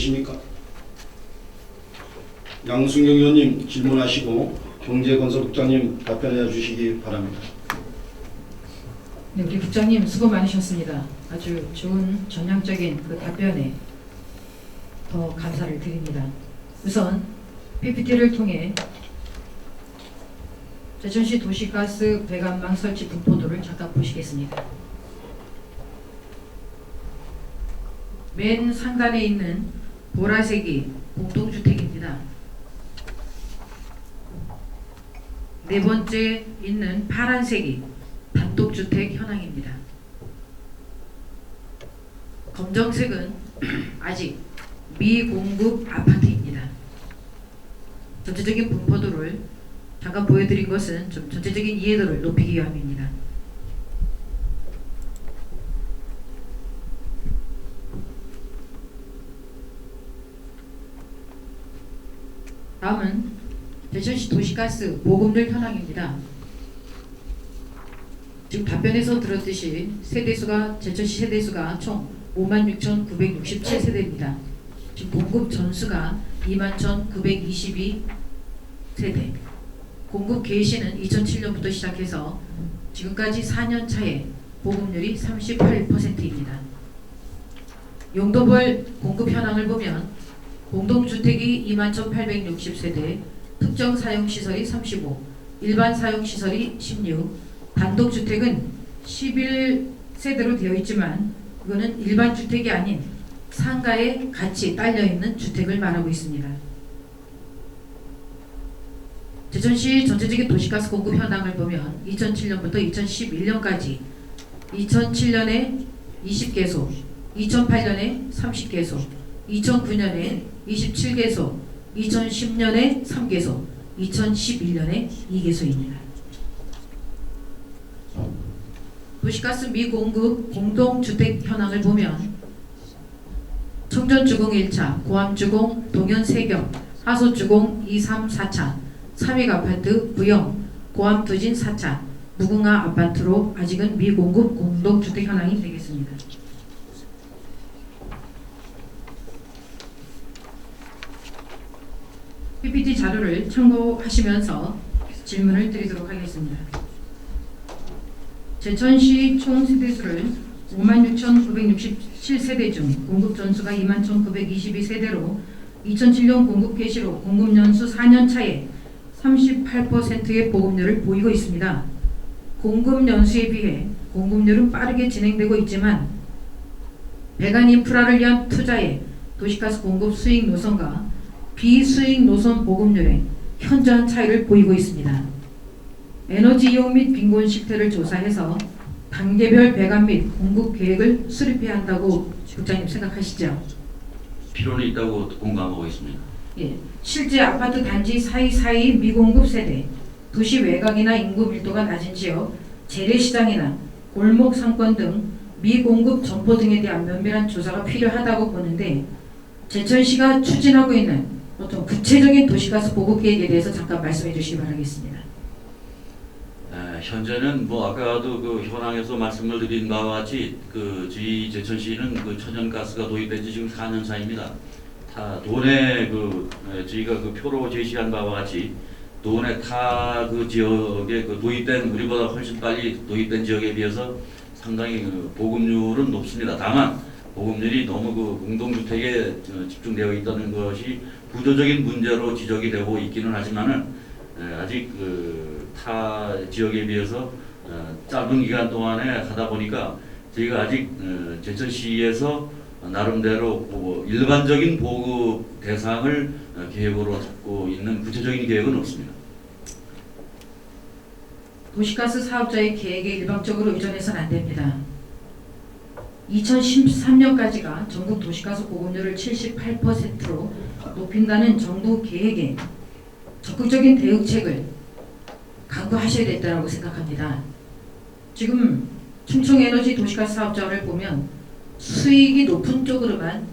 계십니까? 양승경 의원님 질문하시고 경제건설국장님 답변해 주시기 바랍니다. 네, 우리 국장님 수고 많으셨습니다. 아주 좋은 전향적인 그 답변에 더 감사를 드립니다. 우선 PPT를 통해 제천시 도시가스 배관망 설치 분포도를 잠깐 보시겠습니다. 맨 상단에 있는 보라색이 공동주택입니다. 네 번째 있는 파란색이 단독주택 현황입니다. 검정색은 아직 미공급 아파트입니다. 전체적인 분포도를 잠깐 보여드린 것은 좀 전체적인 이해도를 높이기 위함입니다. 다음은 제천시 도시가스 보급률 현황입니다. 지금 답변에서 들었듯이 세대수가 제천시 세대수가 총 56,967세대입니다. 지금 공급 전수가 21,922세대. 공급 개시는 2007년부터 시작해서 지금까지 4년 차에 보급률이 38%입니다. 용도별 공급 현황을 보면 공동주택이 21,860세대, 특정 사용시설이 35, 일반 사용시설이 16, 단독주택은 11세대로 되어 있지만 그거는 일반 주택이 아닌 상가에 같이 딸려있는 주택을 말하고 있습니다. 제천시 전체적인 도시가스 공급 현황을 보면 2007년부터 2011년까지 2007년에 20개소, 2008년에 30개소, 2009년에 27개소, 2010년에 3개소, 2011년에 2개소입니다. 도시가스 미공급 공동주택 현황을 보면 청전주공 1차, 고암주공, 동현세경, 하소주공 2, 3, 4차, 삼익아파트, 부영, 고암투진 4차, 무궁화 아파트로 아직은 미공급 공동주택 현황이 되겠습니다. PPT 자료를 참고하시면서 질문을 드리도록 하겠습니다. 제천시 총 세대수를 56,967세대 중 공급 전수가 21,922세대로 2007년 공급 개시로 공급 연수 4년 차에 38%의 보급률을 보이고 있습니다. 공급 연수에 비해 공급률은 빠르게 진행되고 있지만 배관 인프라를 위한 투자에 도시가스 공급 수익 노선과 비수익 노선 보급률에 현저한 차이를 보이고 있습니다. 에너지 이용 및 빈곤 실태를 조사해서 단계별 배관 및 공급 계획을 수립해야 한다고 국장님 생각하시죠? 필요는 있다고 공감하고 있습니다. 예, 실제 아파트 단지 사이사이 미공급 세대, 도시 외곽이나 인구 밀도가 낮은 지역, 재래시장이나 골목 상권 등 미공급 점포 등에 대한 면밀한 조사가 필요하다고 보는데 제천시가 추진하고 있는 어떤 구체적인 도시가스 보급 계획에 대해서 잠깐 말씀해 주시기 바라겠습니다. 현재는 뭐 아까도 그 현황에서 말씀을 드린 바와 같이 저희 제천시는 천연가스가 도입된 지 지금 4년 차입니다. 도내 저희가 표로 제시한 바와 같이 도내 타 지역에 도입된 우리보다 훨씬 빨리 도입된 지역에 비해서 상당히 보급률은 높습니다. 다만 보급률이 너무 공동주택에 집중되어 있다는 것이 구조적인 문제로 지적이 되고 있기는 하지만은 아직 타 지역에 비해서 짧은 기간 동안에 하다 보니까 저희가 아직 제천시에서 나름대로 일반적인 보급 대상을 계획으로 잡고 있는 구체적인 계획은 없습니다. 도시가스 사업자의 계획에 일방적으로 의존해서는 안 됩니다. 2013년까지가 전국 도시가스 보급률을 78%로 높인다는 정부 계획에 적극적인 대응책을 강구하셔야 된다고 생각합니다. 지금 충청에너지 도시가스 사업자를 보면 수익이 높은 쪽으로만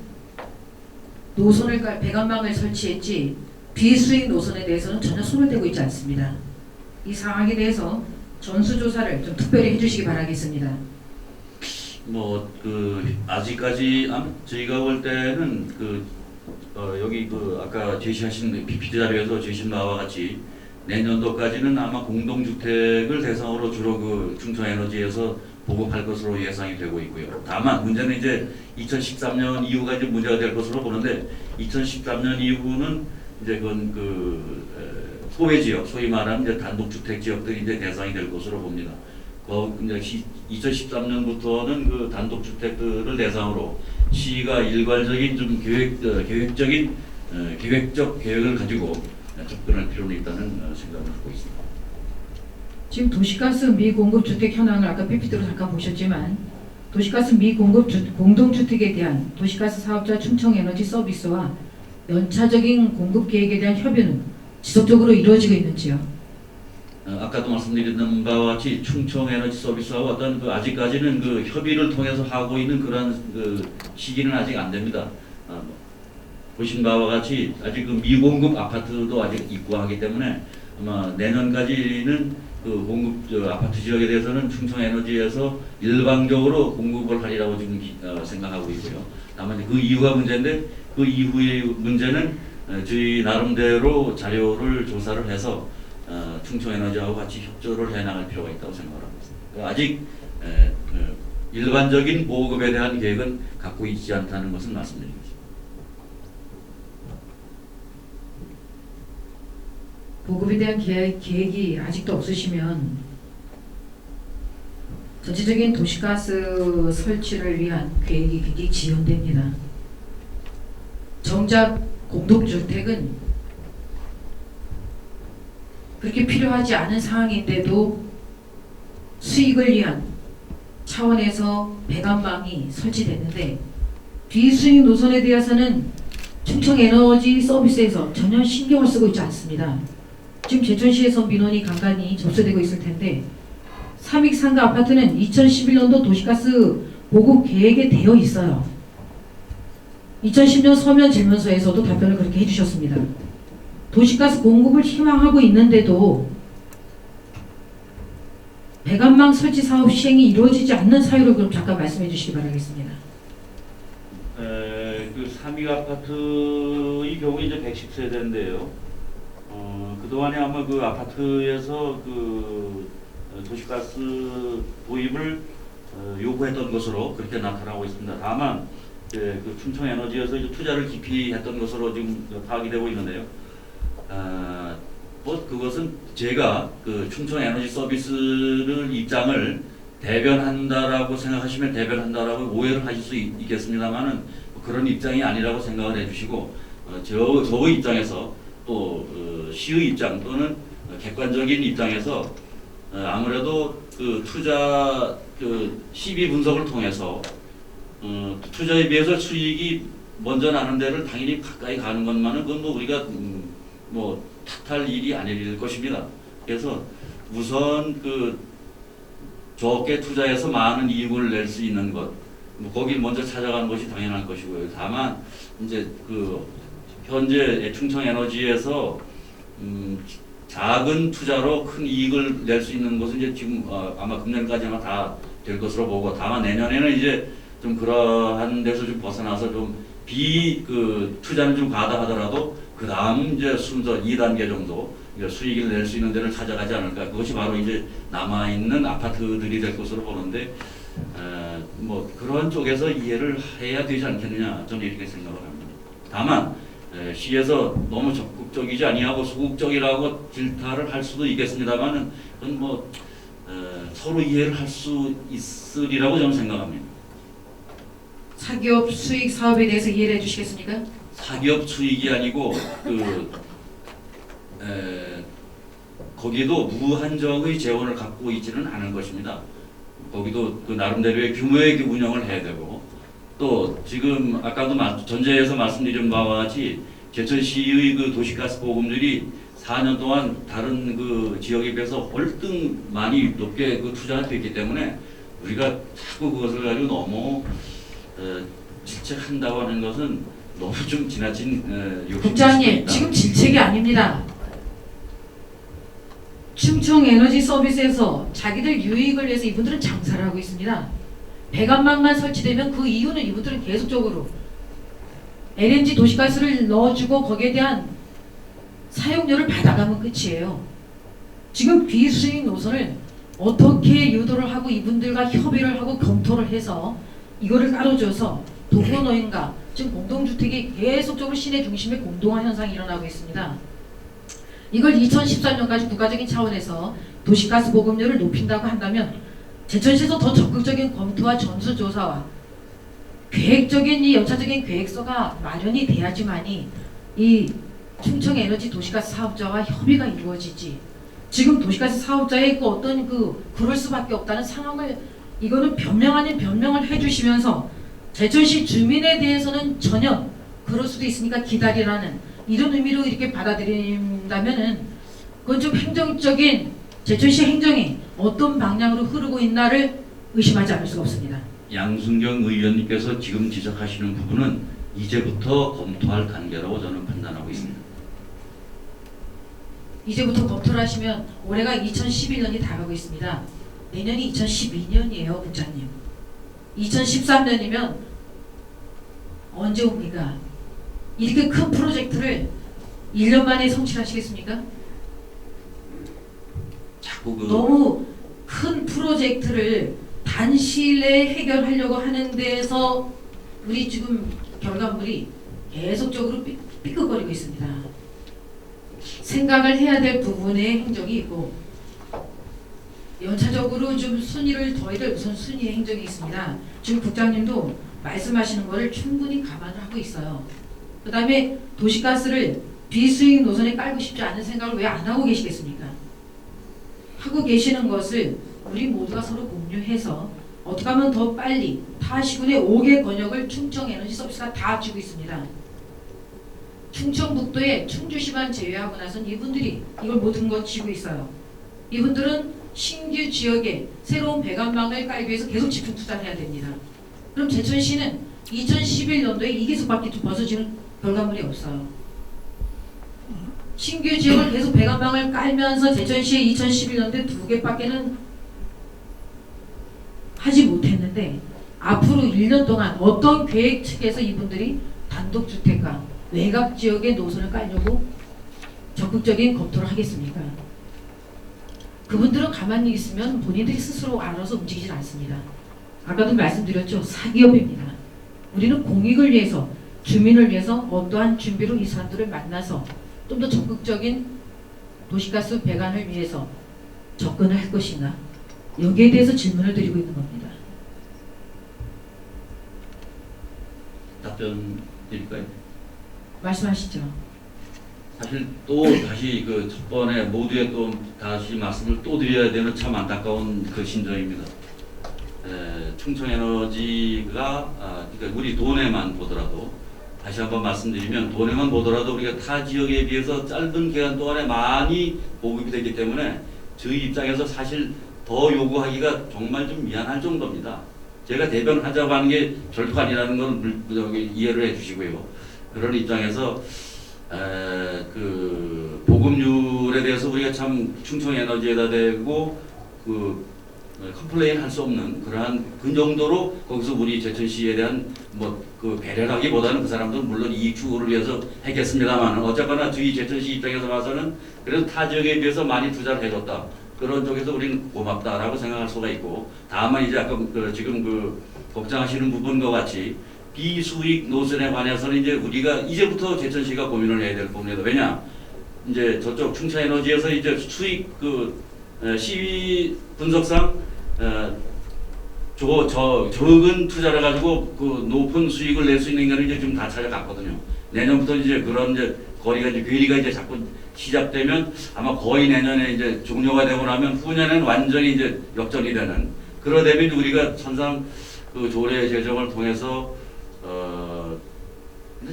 노선을 배관망을 설치했지 비수익 노선에 대해서는 전혀 손을 대고 있지 않습니다. 이 상황에 대해서 전수조사를 좀 특별히 해주시기 바라겠습니다. 아직까지 저희가 볼 때는 여기 그 아까 제시하신 PPT 자료에서 제시한 바와 같이 내년도까지는 아마 공동주택을 대상으로 주로 그 충청에너지에서 보급할 것으로 예상이 되고 있고요. 다만 문제는 이제 2013년 이후가 이제 문제가 될 것으로 보는데 2013년 이후는 이제 그건 소외 지역, 소위 말하는 이제 단독주택 지역들이 이제 대상이 될 것으로 봅니다. 이제 2013년부터는 그 단독주택들을 대상으로 시가 일괄적인 좀 계획적 계획을 가지고 접근할 필요는 있다는 생각을 갖고 있습니다. 지금 도시가스 미공급 주택 현황을 아까 PPT로 잠깐 보셨지만 도시가스 미공급 공동주택에 대한 도시가스 사업자 충청에너지 서비스와 연차적인 공급 계획에 대한 협의는 지속적으로 이루어지고 있는지요? 아까도 말씀드린 바와 같이 충청에너지 서비스와 어떤 아직까지는 그 협의를 통해서 하고 있는 그런 시기는 아직 안 됩니다. 보신 바와 같이 아직 그 미공급 아파트도 아직 있고 하기 때문에 아마 내년까지는 그 공급 아파트 지역에 대해서는 충청에너지에서 일방적으로 공급을 하리라고 지금 생각하고 있고요. 다만 그 이후가 문제인데 그 이후의 문제는 저희 나름대로 자료를 조사를 해서 충청에너지하고 같이 협조를 해나갈 필요가 있다고 생각합니다. 아직 일반적인 보급에 대한 계획은 갖고 있지 않다는 것을 말씀드립니다. 보급에 대한 계획이 아직도 없으시면 전체적인 도시가스 설치를 위한 계획이 굉장히 지연됩니다. 정작 공동주택은 그렇게 필요하지 않은 상황인데도 수익을 위한 차원에서 배관망이 설치됐는데 비수익 노선에 대해서는 충청에너지 서비스에서 전혀 신경을 쓰고 있지 않습니다. 지금 제천시에서 민원이 간간히 접수되고 있을 텐데 삼익상가 아파트는 2011년도 도시가스 보급 계획에 되어 있어요. 2010년 서면 질문서에서도 답변을 그렇게 해주셨습니다. 도시가스 공급을 희망하고 있는데도 배관망 설치 사업 시행이 이루어지지 않는 사유를 그럼 잠깐 말씀해 주시기 바라겠습니다. 그 삼익 아파트의 경우 이제 110세대인데요. 그동안에 아마 그 아파트에서 그 도시가스 도입을 요구했던 것으로 그렇게 나타나고 있습니다. 다만 그 충청에너지에서 이제 투자를 깊이 했던 것으로 지금 파악이 되고 있는데요. 뭐 그것은 제가 그 충청에너지 서비스를 입장을 대변한다라고 생각하시면 대변한다라고 오해를 하실 수 있겠습니다만은 그런 입장이 아니라고 생각을 해주시고 저의 입장에서 또 시의 입장 또는 객관적인 입장에서 아무래도 그 투자 시비 분석을 통해서 투자에 비해서 수익이 먼저 나는 데를 당연히 가까이 가는 것만은 그건 뭐 우리가 뭐 탓할 일이 아닐 것입니다. 그래서 우선 그 적게 투자해서 많은 이익을 낼 수 있는 것, 뭐 거길 먼저 찾아가는 것이 당연할 것이고요. 다만 이제 그 현재 충청에너지에서 작은 투자로 큰 이익을 낼 수 있는 것은 이제 지금 아마 금년까지는 다 될 것으로 보고, 다만 내년에는 이제 좀 그러한 데서 좀 벗어나서 좀 투자는 좀 과다하더라도 그 다음 이제 순서 2단계 정도 수익을 낼 수 있는 데를 찾아가지 않을까. 그것이 바로 이제 남아 있는 아파트들이 될 것으로 보는데, 뭐 그런 쪽에서 이해를 해야 되지 않겠느냐, 저는 이렇게 생각을 합니다. 다만 시에서 너무 적극적이지 아니하고 소극적이라고 질타를 할 수도 있겠습니다만은 그건 뭐 서로 이해를 할 수 있으리라고 저는 생각합니다. 사기업 수익 사업에 대해서 이해를 해주시겠습니까? 사기업 수익이 아니고 거기도 무한정의 재원을 갖고 있지는 않은 것입니다. 거기도 그 나름대로의 규모의 운영을 해야 되고, 또 지금 아까도 전제에서 말씀드린 바와 같이 제천시의 그 도시가스 보급률이 4년 동안 다른 그 지역에 비해서 월등 많이 높게 그 투자가 됐기 때문에 우리가 자꾸 그것을 가지고 너무 질책한다고 하는 것은 너무 좀 지나친 욕심일 국장님, 수도 있다. 지금 질책이 아닙니다. 충청에너지 서비스에서 자기들 유익을 위해서 이분들은 장사를 하고 있습니다. 배관망만 설치되면 그 이유는 이분들은 계속적으로 LNG 도시가스를 넣어주고 거기에 대한 사용료를 받아가면 끝이에요. 지금 비수익 노선을 어떻게 유도를 하고 이분들과 협의를 하고 검토를 해서 이거를 따로줘서 도보노인과 지금 공동주택이 계속적으로 시내 중심에 공동화 현상이 일어나고 있습니다. 이걸 2013년까지 국가적인 차원에서 도시가스 보급률을 높인다고 한다면 제천시에서 더 적극적인 검토와 전수조사와 계획적인 이 연차적인 계획서가 마련이 돼야지만이 이 충청에너지 도시가스 사업자와 협의가 이루어지지, 지금 도시가스 사업자의 그 어떤 그럴 수밖에 없다는 상황을 이거는 변명 아닌 변명을 해주시면서 제천시 주민에 대해서는 전혀 그럴 수도 있으니까 기다리라는 이런 의미로 이렇게 받아들인다면은 그건 좀 행정적인 제천시 행정이 어떤 방향으로 흐르고 있나를 의심하지 않을 수가 없습니다. 양순경 의원님께서 지금 지적하시는 부분은 이제부터 검토할 단계라고 저는 판단하고 있습니다. 이제부터 검토를 하시면 올해가 2011년이 다 가고 있습니다. 내년이 2012년이에요, 국장님. 2013년이면 언제 옵니까? 이렇게 큰 프로젝트를 1년 만에 성취하시겠습니까? 자꾸 너무 큰 프로젝트를 단시일 내에 해결하려고 하는 데에서 우리 지금 결과물이 계속적으로 삐걱거리고 있습니다. 생각을 해야 될 부분의 행정이 있고 연차적으로 좀 순위를 더해야 될 우선순위의 행정이 있습니다. 지금 국장님도 말씀하시는 것을 충분히 감안을 하고 있어요. 그 다음에 도시가스를 비수익 노선에 깔고 싶지 않은 생각을 왜 안 하고 계시겠습니까? 하고 계시는 것을 우리 모두가 서로 공유해서 어떻게 하면 더 빨리 타시군의 5개 권역을 충청에너지 서비스가 다 쥐고 있습니다. 충청북도에 충주시만 제외하고 나선 이분들이 이걸 모든 것 쥐고 있어요. 이분들은 신규 지역에 새로운 배관망을 깔기 위해서 계속 집중 투자를 해야 됩니다. 그럼 제천시는 2011년도에 이기수밖에 벗어지는 결과물이 없어요. 신규 지역을 계속 배관망을 깔면서 제천시에 2011년도에 2개밖에는 하지 못했는데 앞으로 1년 동안 어떤 계획 측에서 이분들이 단독주택과 외곽 지역의 노선을 깔려고 적극적인 검토를 하겠습니까? 그분들은 가만히 있으면 본인들이 스스로 알아서 움직이질 않습니다. 아까도 말씀드렸죠. 사기업입니다. 우리는 공익을 위해서, 주민을 위해서 어떠한 준비로 이 사람들을 만나서 좀 더 적극적인 도시가스 배관을 위해서 접근을 할 것인가, 여기에 대해서 질문을 드리고 있는 겁니다. 답변 드릴까요? 말씀하시죠. 사실 또 다시 그 첫 번에 모두에 또 다시 말씀을 또 드려야 되는 참 안타까운 그 심정입니다. 충청에너지가 그러니까 우리 도내만 보더라도 다시 한번 말씀드리면 도내만 보더라도 우리가 타 지역에 비해서 짧은 기간 동안에 많이 보급이 되기 때문에 저희 입장에서 사실 더 요구하기가 정말 좀 미안할 정도입니다. 제가 대변하자고 하는 게 절도 아니라는 건 이해를 해주시고요. 그런 입장에서 그 보급률에 대해서 우리가 참 충청에너지에다 대고 그 컴플레인 할 수 없는 그러한 그 정도로 거기서 우리 제천시에 대한 뭐 그 배려라기보다는 그 사람들은 물론 이익 추구를 위해서 했겠습니다만 어쨌거나 저희 제천시 입장에서 봐서는 그래도 타 지역에 비해서 많이 투자를 해줬다. 그런 쪽에서 우리는 고맙다라고 생각할 수가 있고, 다만 이제 아까 지금 그 걱정하시는 부분과 같이 비수익 노선에 관해서는 이제 우리가 이제부터 제천시가 고민을 해야 될 부분이다. 왜냐? 이제 저쪽 충청에너지에서 이제 수익 시위 분석상 적은 투자를 가지고 그 높은 수익을 낼 수 있는 게 이제 지금 다 찾아갔거든요. 내년부터 이제 그런 이제 거리가 이제 괴리가 이제 자꾸 시작되면 아마 거의 내년에 이제 종료가 되고 나면 후년에는 완전히 이제 역전이 되는, 그러다면 우리가 천상 그 조례 제정을 통해서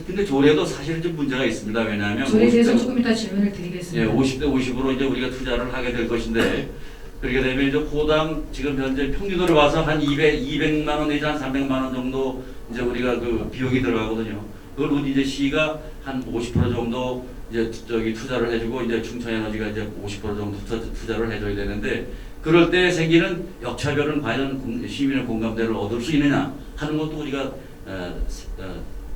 근데 조례도 사실은 좀 문제가 있습니다. 왜냐하면 조례에 대해서 조금 이따 질문을 드리겠습니다. 예, 50대 50으로 이제 우리가 투자를 하게 될 것인데, 그렇게 되면 이제 호당 지금 현재 평균으로 봐서 한 200만 원 내지 한 300만 원 정도 이제 우리가 그 비용이 들어가거든요. 그걸 이제 시가 한 50% 정도 이제 저기 투자를 해주고 이제 충청에너지가 이제 50% 정도 투자를 해줘야 되는데, 그럴 때 생기는 역차별은 과연 시민의 공감대를 얻을 수 있느냐 하는 것도 우리가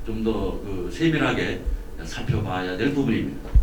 좀 더 그 세밀하게 살펴봐야 될 부분입니다.